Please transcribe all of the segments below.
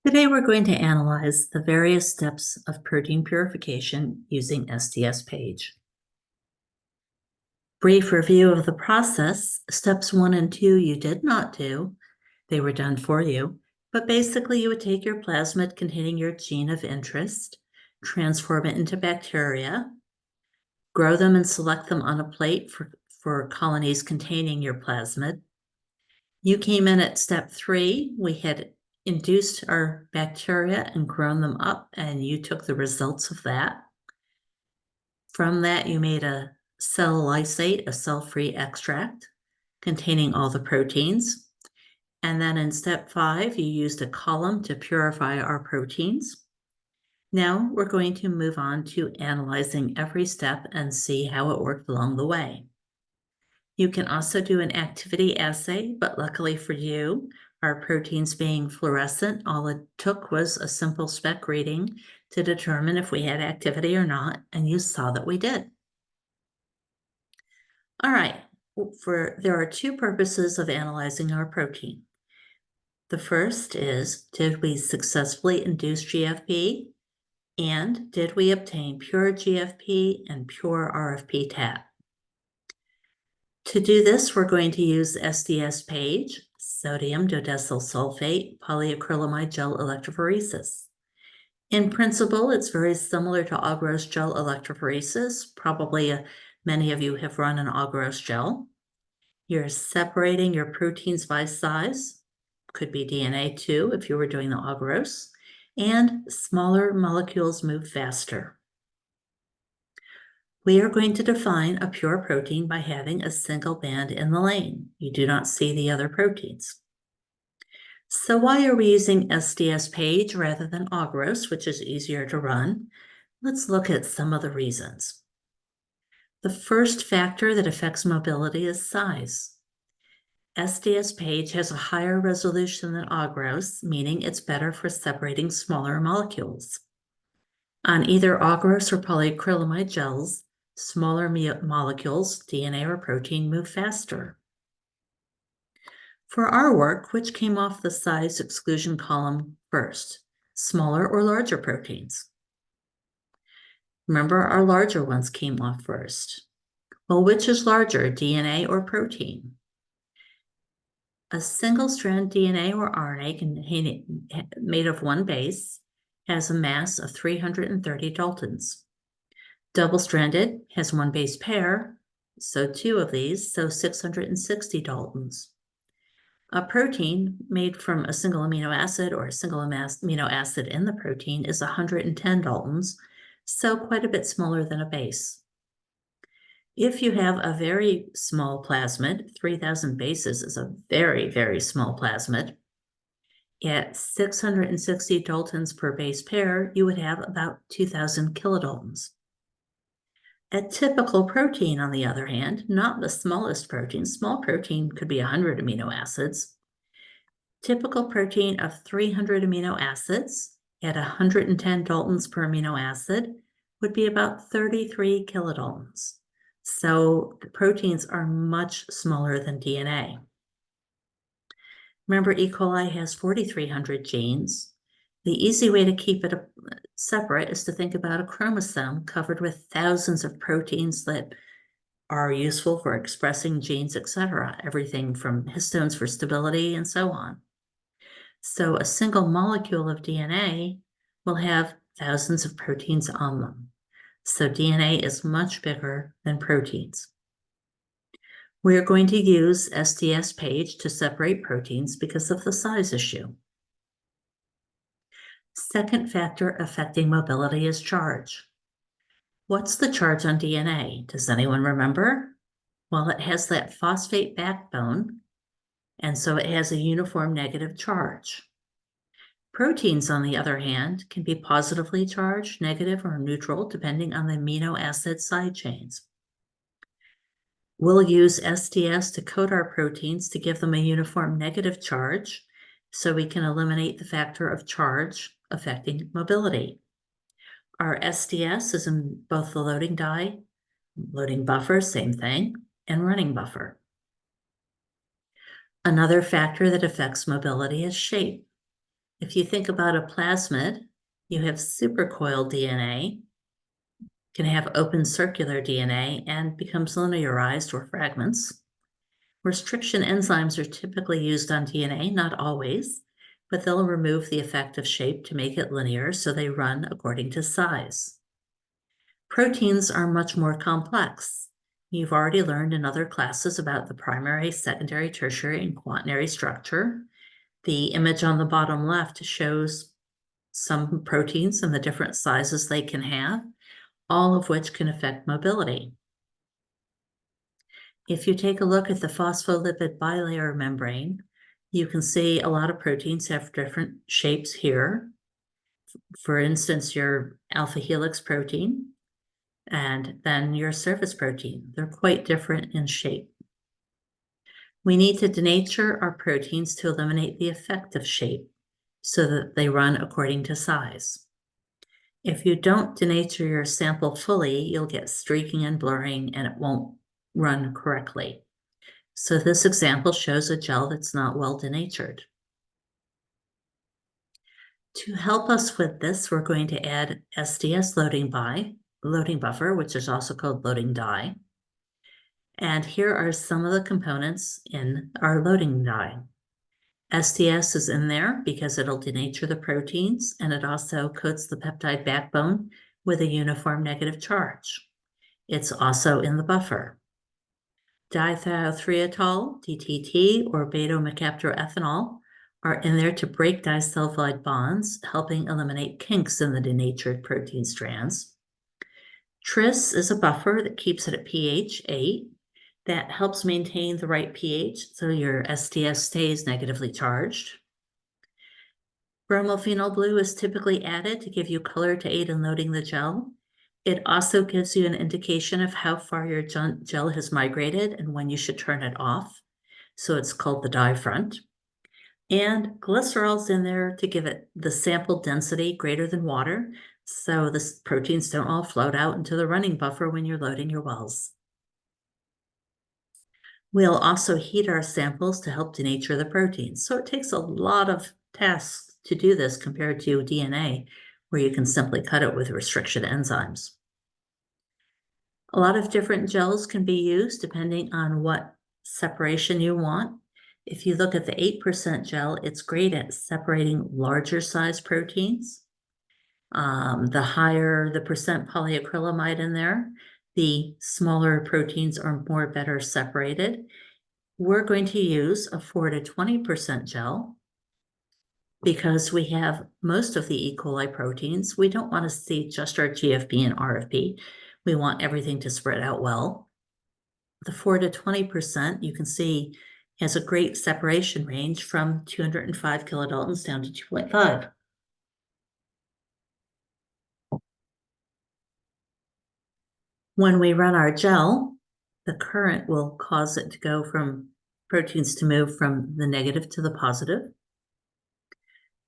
Today we're going to analyze the various steps of protein purification using SDS page. Brief review of the process. Steps 1 and 2 you did not do. They were done for you. But basically you would take your plasmid containing your gene of interest, transform it into bacteria, grow them and select them on a plate for colonies containing your plasmid. You came in at step 3. We had induced our bacteria and grown them up, and you took the results of that. From that, you made a cell lysate, a cell-free extract containing all the proteins. And then in step 5, you used a column to purify our proteins. Now we're going to move on to analyzing every step and see how it worked along the way. You can also do an activity assay, but luckily for you, our proteins being fluorescent, all it took was a simple spec reading to determine if we had activity or not, and you saw that we did. All right, there are two purposes of analyzing our protein. The first is, did we successfully induce GFP? And did we obtain pure GFP and pure RFP TAT? To do this, we're going to use SDS page, sodium dodecyl sulfate polyacrylamide gel electrophoresis. In principle, it's very similar to agarose gel electrophoresis. Probably many of you have run an agarose gel. You're separating your proteins by size, could be DNA too if you were doing the agarose, and smaller molecules move faster. We are going to define a pure protein by having a single band in the lane. You do not see the other proteins. So why are we using SDS page rather than agarose, which is easier to run? Let's look at some of the reasons. The first factor that affects mobility is size. SDS page has a higher resolution than agarose, meaning it's better for separating smaller molecules. On either agarose or polyacrylamide gels, smaller molecules, DNA or protein, move faster. For our work, which came off the size exclusion column first, smaller or larger proteins? Remember, our larger ones came off first. Well, which is larger, DNA or protein? A single-strand DNA or RNA made of one base has a mass of 330 Daltons. Double-stranded has one base pair, so 2 of these, so 660 Daltons. A protein made from a single amino acid or a single amino acid in the protein is 110 Daltons, so quite a bit smaller than a base. If you have a very small plasmid, 3,000 bases is a very, very small plasmid. At 660 Daltons per base pair, you would have about 2,000 kilodaltons. A typical protein, on the other hand, not the smallest protein, small protein could be 100 amino acids. Typical protein of 300 amino acids at 110 Daltons per amino acid would be about 33 kilodaltons. So the proteins are much smaller than DNA. Remember, E. coli has 4,300 genes. The easy way to keep it separate is to think about a chromosome covered with thousands of proteins that are useful for expressing genes, etc. Everything from histones for stability and so on. So a single molecule of DNA will have thousands of proteins on them. So DNA is much bigger than proteins. We are going to use SDS page to separate proteins because of the size issue. Second factor affecting mobility is charge. What's the charge on DNA? Does anyone remember? Well, it has that phosphate backbone, and so it has a uniform negative charge. Proteins, on the other hand, can be positively charged, negative, or neutral, depending on the amino acid side chains. We'll use SDS to coat our proteins to give them a uniform negative charge, so we can eliminate the factor of charge affecting mobility. Our SDS is in both the loading die, loading buffer, same thing, and running buffer. Another factor that affects mobility is shape. If you think about a plasmid, you have supercoiled DNA, can have open circular DNA, and becomes linearized or fragments. Restriction enzymes are typically used on DNA, not always, but they'll remove the effect of shape to make it linear so they run according to size. Proteins are much more complex. You've already learned in other classes about the primary, secondary, tertiary, and quaternary structure. The image on the bottom left shows some proteins and the different sizes they can have, all of which can affect mobility. If you take a look at the phospholipid bilayer membrane, you can see a lot of proteins have different shapes here. For instance, your alpha helix protein and then your surface protein. They're quite different in shape. We need to denature our proteins to eliminate the effect of shape so that they run according to size. If you don't denature your sample fully, you'll get streaking and blurring and it won't run correctly. So this example shows a gel that's not well denatured. To help us with this, we're going to add SDS loading buffer, which is also called loading dye. And here are some of the components in our loading dye. SDS is in there because it'll denature the proteins, and it also coats the peptide backbone with a uniform negative charge. It's also in the buffer. Dithiothiazole, DTT, or beta-mercaptoethanol are in there to break disulfide bonds, helping eliminate kinks in the denatured protein strands. Tris is a buffer that keeps it at pH 8. That helps maintain the right pH so your SDS stays negatively charged. Bromophenol blue is typically added to give you color to aid in loading the gel. It also gives you an indication of how far your gel has migrated and when you should turn it off. So it's called the dye front. And glycerol's in there to give it the sample density greater than water, so the proteins don't all float out into the running buffer when you're loading your wells. We'll also heat our samples to help denature the proteins. So it takes a lot of tasks to do this compared to DNA, where you can simply cut it with restriction enzymes. A lot of different gels can be used depending on what separation you want. If you look at the 8% gel, it's great at separating larger size proteins. The higher the percent polyacrylamide in there, the smaller proteins are better separated. We're going to use a 4 to 20% gel because we have most of the E. coli proteins. We don't want to see just our GFP and RFP. We want everything to spread out well. The 4 to 20%, you can see, has a great separation range from 205 kilodaltons down to 2.5. When we run our gel, the current will cause it to go from proteins to move from the negative to the positive.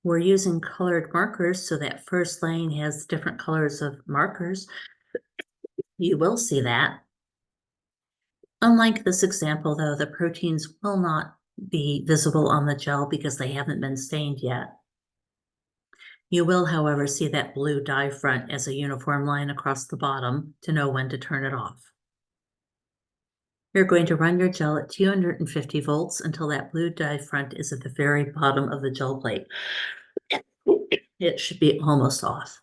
We're using colored markers, so that first lane has different colors of markers. You will see that. Unlike this example, though, the proteins will not be visible on the gel because they haven't been stained yet. You will, however, see that blue dye front as a uniform line across the bottom to know when to turn it off. You're going to run your gel at 250 volts until that blue dye front is at the very bottom of the gel plate. It should be almost off.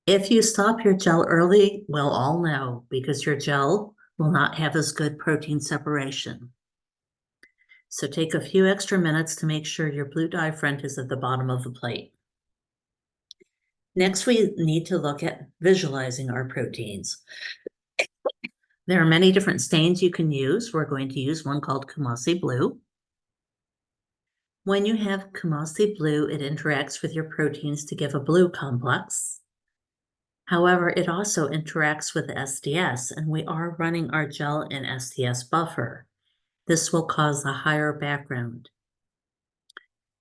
If you stop your gel early, we'll all know because your gel will not have as good protein separation. So take a few extra minutes to make sure your blue dye front is at the bottom of the plate. Next, we need to look at visualizing our proteins. There are many different stains you can use. We're going to use one called Kumasi blue. When you have Kumasi blue, it interacts with your proteins to give a blue complex. However, it also interacts with SDS, and we are running our gel in SDS buffer. This will cause a higher background.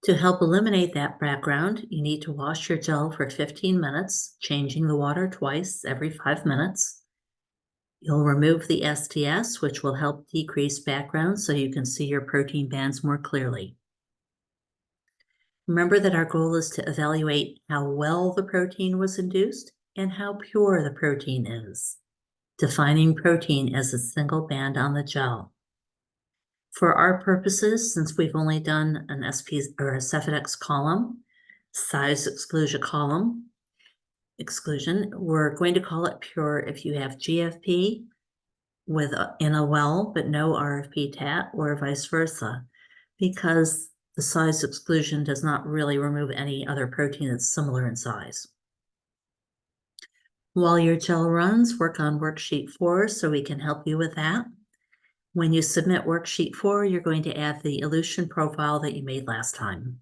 To help eliminate that background, you need to wash your gel for 15 minutes, changing the water twice every 5 minutes. You'll remove the SDS, which will help decrease background so you can see your protein bands more clearly. Remember that our goal is to evaluate how well the protein was induced and how pure the protein is, defining protein as a single band on the gel. For our purposes, since we've only done an SP or a Cephalex column, size exclusion, we're going to call it pure if you have GFP in a well, but no RFP TAT, or vice versa, because the size exclusion does not really remove any other protein that's similar in size. While your gel runs, work on worksheet 4 so we can help you with that. When you submit worksheet 4, you're going to add the elution profile that you made last time.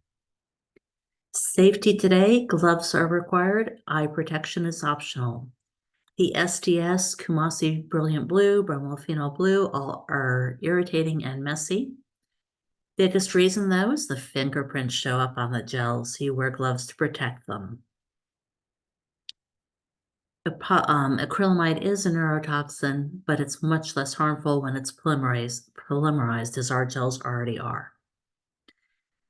Safety today, gloves are required, eye protection is optional. The SDS, Kumasi Brilliant Blue, Bromophenol Blue, all are irritating and messy. Biggest reason though is the fingerprints show up on the gel, so you wear gloves to protect them. Acrylamide is a neurotoxin, but it's much less harmful when it's polymerized as our gels already are.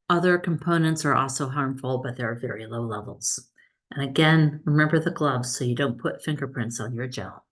Other components are also harmful, but they're very low levels. And again, remember the gloves so you don't put fingerprints on your gel.